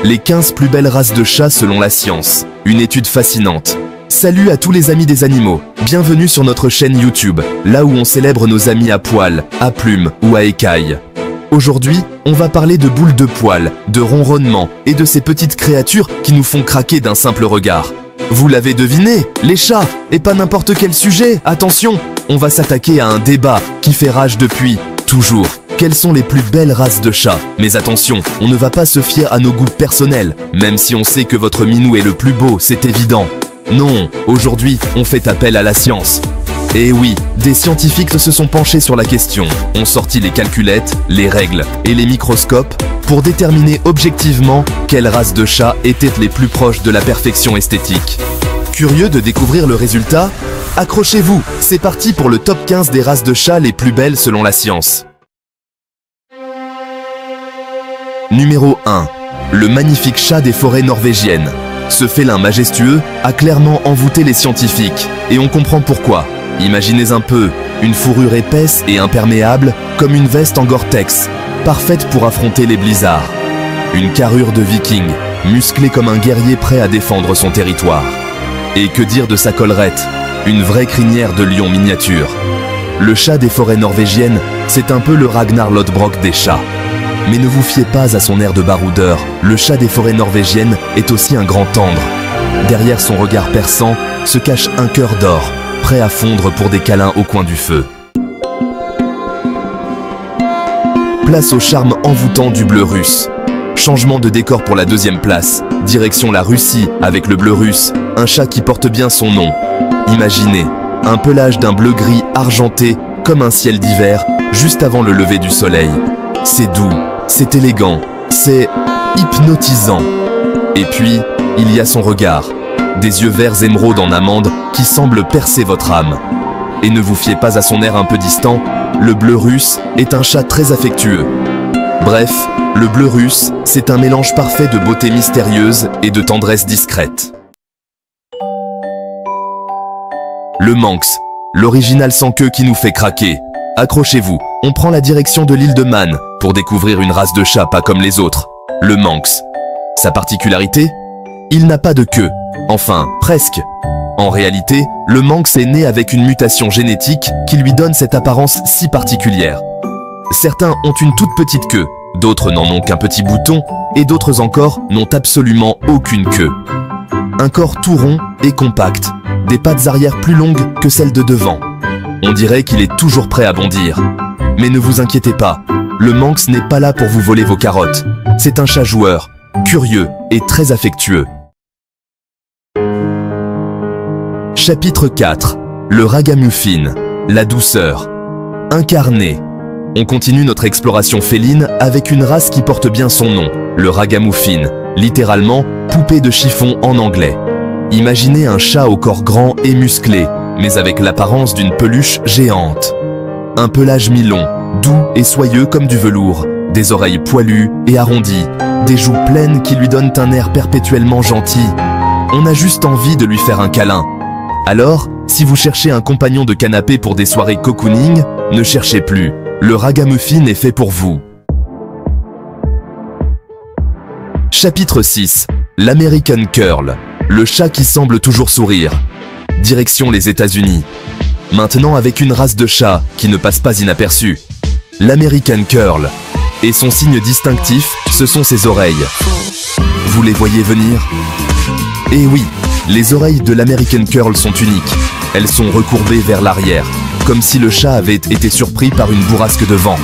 Les 15 plus belles races de chats selon la science. Une étude fascinante. Salut à tous les amis des animaux. Bienvenue sur notre chaîne YouTube, là où on célèbre nos amis à poils, à plumes ou à écailles. Aujourd'hui, on va parler de boules de poils, de ronronnements et de ces petites créatures qui nous font craquer d'un simple regard. Vous l'avez deviné, les chats, et pas n'importe quel sujet. Attention, on va s'attaquer à un débat qui fait rage depuis toujours. Quelles sont les plus belles races de chats? Mais attention, on ne va pas se fier à nos goûts personnels, même si on sait que votre minou est le plus beau, c'est évident. Non, aujourd'hui, on fait appel à la science. Et oui, des scientifiques se sont penchés sur la question, ont sorti les calculettes, les règles et les microscopes pour déterminer objectivement quelles races de chats étaient les plus proches de la perfection esthétique. Curieux de découvrir le résultat? Accrochez-vous, c'est parti pour le top 15 des races de chats les plus belles selon la science. Numéro 1. Le magnifique chat des forêts norvégiennes. Ce félin majestueux a clairement envoûté les scientifiques, et on comprend pourquoi. Imaginez un peu, une fourrure épaisse et imperméable, comme une veste en Gore-Tex, parfaite pour affronter les blizzards. Une carrure de viking, musclé comme un guerrier prêt à défendre son territoire. Et que dire de sa collerette, une vraie crinière de lion miniature. Le chat des forêts norvégiennes, c'est un peu le Ragnar Lodbrok des chats. Mais ne vous fiez pas à son air de baroudeur, le chat des forêts norvégiennes est aussi un grand tendre. Derrière son regard perçant se cache un cœur d'or, prêt à fondre pour des câlins au coin du feu. Place au charme envoûtant du bleu russe. Changement de décor pour la deuxième place. Direction la Russie avec le bleu russe, un chat qui porte bien son nom. Imaginez, un pelage d'un bleu-gris argenté comme un ciel d'hiver juste avant le lever du soleil. C'est doux, c'est élégant, c'est hypnotisant. Et puis, il y a son regard. Des yeux verts émeraude en amande qui semblent percer votre âme. Et ne vous fiez pas à son air un peu distant, le bleu russe est un chat très affectueux. Bref, le bleu russe, c'est un mélange parfait de beauté mystérieuse et de tendresse discrète. Le Manx, l'original sans queue qui nous fait craquer. Accrochez-vous, on prend la direction de l'île de Man pour découvrir une race de chat pas comme les autres, le Manx. Sa particularité? Il n'a pas de queue. Enfin, presque. En réalité, le Manx est né avec une mutation génétique qui lui donne cette apparence si particulière. Certains ont une toute petite queue, d'autres n'en ont qu'un petit bouton, et d'autres encore n'ont absolument aucune queue. Un corps tout rond et compact, des pattes arrière plus longues que celles de devant. On dirait qu'il est toujours prêt à bondir. Mais ne vous inquiétez pas, le Manx n'est pas là pour vous voler vos carottes. C'est un chat joueur, curieux et très affectueux. Chapitre 4. Le ragamuffin, la douceur. Incarné. On continue notre exploration féline avec une race qui porte bien son nom, le ragamuffin, littéralement poupée de chiffon en anglais. Imaginez un chat au corps grand et musclé, mais avec l'apparence d'une peluche géante. Un pelage mi-long, doux et soyeux comme du velours, des oreilles poilues et arrondies, des joues pleines qui lui donnent un air perpétuellement gentil. On a juste envie de lui faire un câlin. Alors, si vous cherchez un compagnon de canapé pour des soirées cocooning, ne cherchez plus, le ragamuffin est fait pour vous. Chapitre 6. L'American Curl, le chat qui semble toujours sourire. Direction les États-Unis. Maintenant avec une race de chat qui ne passe pas inaperçue. L'American Curl. Et son signe distinctif, ce sont ses oreilles. Vous les voyez venir? Eh oui, les oreilles de l'American Curl sont uniques. Elles sont recourbées vers l'arrière, comme si le chat avait été surpris par une bourrasque de vent.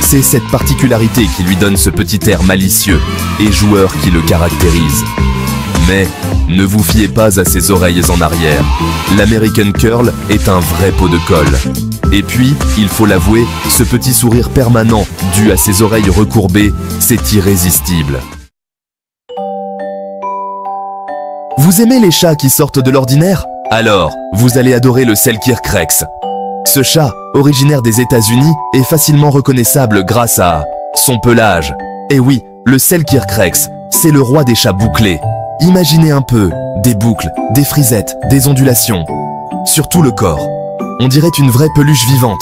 C'est cette particularité qui lui donne ce petit air malicieux et joueur qui le caractérise. Mais ne vous fiez pas à ses oreilles en arrière. L'American Curl est un vrai pot de colle. Et puis, il faut l'avouer, ce petit sourire permanent dû à ses oreilles recourbées, c'est irrésistible. Vous aimez les chats qui sortent de l'ordinaire? Alors, vous allez adorer le Selkirk Rex. Ce chat, originaire des États-Unis, est facilement reconnaissable grâce à son pelage. Et oui, le Selkirk Rex, c'est le roi des chats bouclés. Imaginez un peu, des boucles, des frisettes, des ondulations. Sur tout le corps. On dirait une vraie peluche vivante.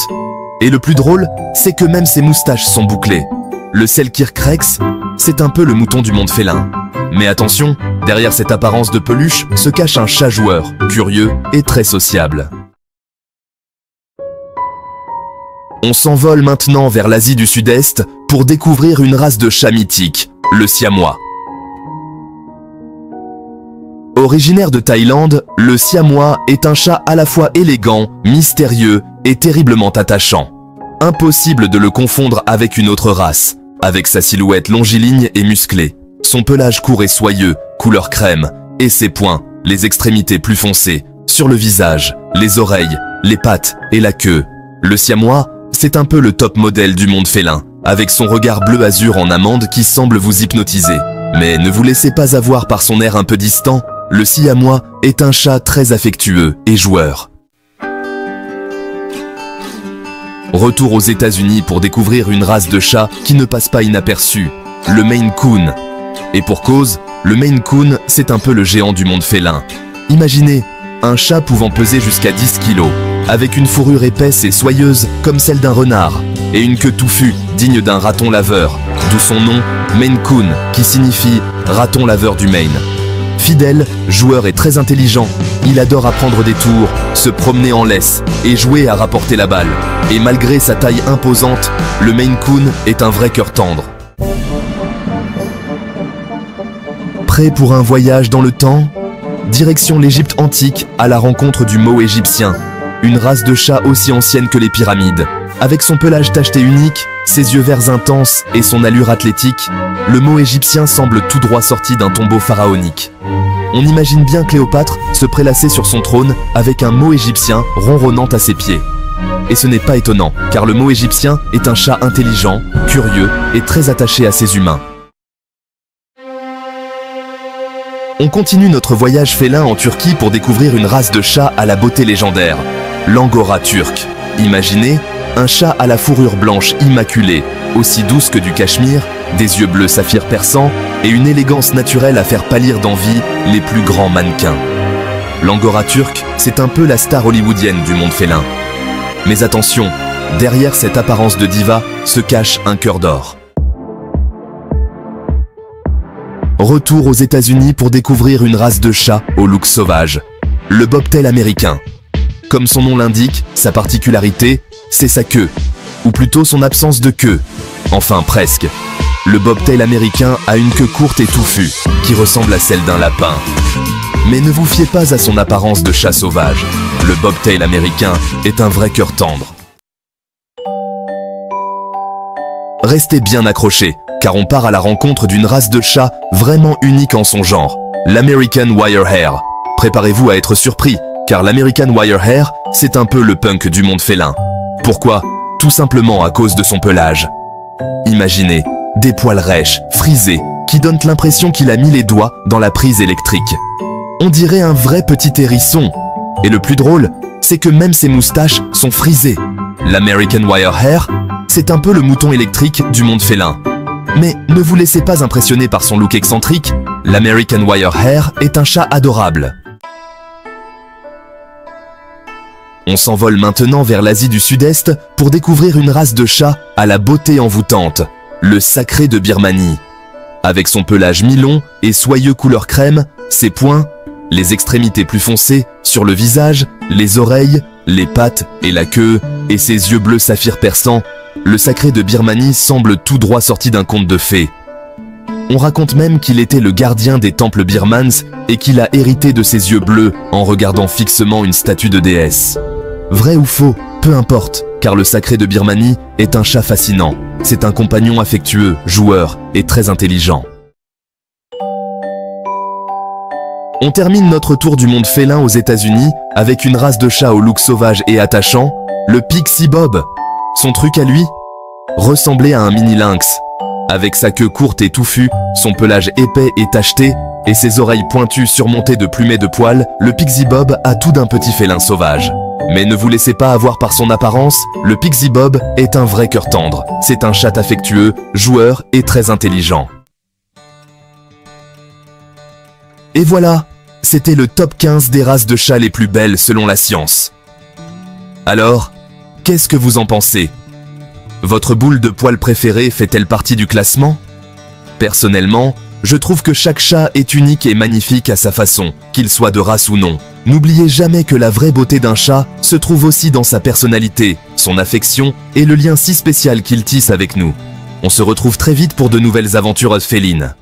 Et le plus drôle, c'est que même ses moustaches sont bouclées. Le Selkirk Rex, c'est un peu le mouton du monde félin. Mais attention, derrière cette apparence de peluche se cache un chat joueur, curieux et très sociable. On s'envole maintenant vers l'Asie du Sud-Est pour découvrir une race de chat mythique, le siamois. Originaire de Thaïlande, le siamois est un chat à la fois élégant, mystérieux et terriblement attachant. Impossible de le confondre avec une autre race, avec sa silhouette longiligne et musclée, son pelage court et soyeux, couleur crème, et ses poings, les extrémités plus foncées, sur le visage, les oreilles, les pattes et la queue. Le siamois, c'est un peu le top modèle du monde félin, avec son regard bleu azur en amande qui semble vous hypnotiser. Mais ne vous laissez pas avoir par son air un peu distant, le siamois est un chat très affectueux et joueur. Retour aux États-Unis pour découvrir une race de chat qui ne passe pas inaperçue, le Maine Coon. Et pour cause, le Maine Coon, c'est un peu le géant du monde félin. Imaginez, un chat pouvant peser jusqu'à 10 kg, avec une fourrure épaisse et soyeuse comme celle d'un renard, et une queue touffue digne d'un raton laveur, d'où son nom Maine Coon, qui signifie raton laveur du Maine. Fidèle, joueur et très intelligent, il adore apprendre des tours, se promener en laisse et jouer à rapporter la balle. Et malgré sa taille imposante, le Maine Coon est un vrai cœur tendre. Prêt pour un voyage dans le temps? Direction l'Égypte antique à la rencontre du Moho égyptien, une race de chat aussi ancienne que les pyramides. Avec son pelage tacheté unique, ses yeux verts intenses et son allure athlétique, le Moho égyptien semble tout droit sorti d'un tombeau pharaonique. On imagine bien Cléopâtre se prélasser sur son trône avec un Moho égyptien ronronnant à ses pieds. Et ce n'est pas étonnant, car le Moho égyptien est un chat intelligent, curieux et très attaché à ses humains. On continue notre voyage félin en Turquie pour découvrir une race de chat à la beauté légendaire, l'Angora turc. Imaginez, un chat à la fourrure blanche immaculée, aussi douce que du cachemire, des yeux bleus saphir perçants et une élégance naturelle à faire pâlir d'envie les plus grands mannequins. L'Angora turc, c'est un peu la star hollywoodienne du monde félin. Mais attention, derrière cette apparence de diva se cache un cœur d'or. Retour aux États-Unis pour découvrir une race de chat au look sauvage, le bobtail américain. Comme son nom l'indique, sa particularité, c'est sa queue, ou plutôt son absence de queue. Enfin presque. Le bobtail américain a une queue courte et touffue, qui ressemble à celle d'un lapin. Mais ne vous fiez pas à son apparence de chat sauvage. Le bobtail américain est un vrai cœur tendre. Restez bien accrochés, car on part à la rencontre d'une race de chat vraiment unique en son genre, l'American Wirehair. Préparez-vous à être surpris, car l'American Wirehair, c'est un peu le punk du monde félin. Pourquoi? Tout simplement à cause de son pelage. Imaginez, des poils rêches, frisés, qui donnent l'impression qu'il a mis les doigts dans la prise électrique. On dirait un vrai petit hérisson. Et le plus drôle, c'est que même ses moustaches sont frisées. L'American Wirehair, c'est un peu le mouton électrique du monde félin. Mais ne vous laissez pas impressionner par son look excentrique, l'American Wirehair est un chat adorable. On s'envole maintenant vers l'Asie du Sud-Est pour découvrir une race de chat à la beauté envoûtante, le sacré de Birmanie. Avec son pelage mi-long et soyeux couleur crème, ses poings, les extrémités plus foncées, sur le visage, les oreilles, les pattes et la queue, et ses yeux bleus saphir perçants, le sacré de Birmanie semble tout droit sorti d'un conte de fées. On raconte même qu'il était le gardien des temples birmans et qu'il a hérité de ses yeux bleus en regardant fixement une statue de déesse. Vrai ou faux, peu importe, car le sacré de Birmanie est un chat fascinant. C'est un compagnon affectueux, joueur et très intelligent. On termine notre tour du monde félin aux États-Unis avec une race de chat au look sauvage et attachant, le Pixie Bob. Son truc à lui? Ressembler à un mini lynx. Avec sa queue courte et touffue, son pelage épais et tacheté, et ses oreilles pointues surmontées de plumées de poils, le Pixie Bob a tout d'un petit félin sauvage. Mais ne vous laissez pas avoir par son apparence, le Pixie Bob est un vrai cœur tendre. C'est un chat affectueux, joueur et très intelligent. Et voilà, c'était le top 15 des races de chats les plus belles selon la science. Alors, qu'est-ce que vous en pensez? Votre boule de poil préférée fait-elle partie du classement? Personnellement, Je trouve que chaque chat est unique et magnifique à sa façon, qu'il soit de race ou non. N'oubliez jamais que la vraie beauté d'un chat se trouve aussi dans sa personnalité, son affection et le lien si spécial qu'il tisse avec nous. On se retrouve très vite pour de nouvelles aventures félines.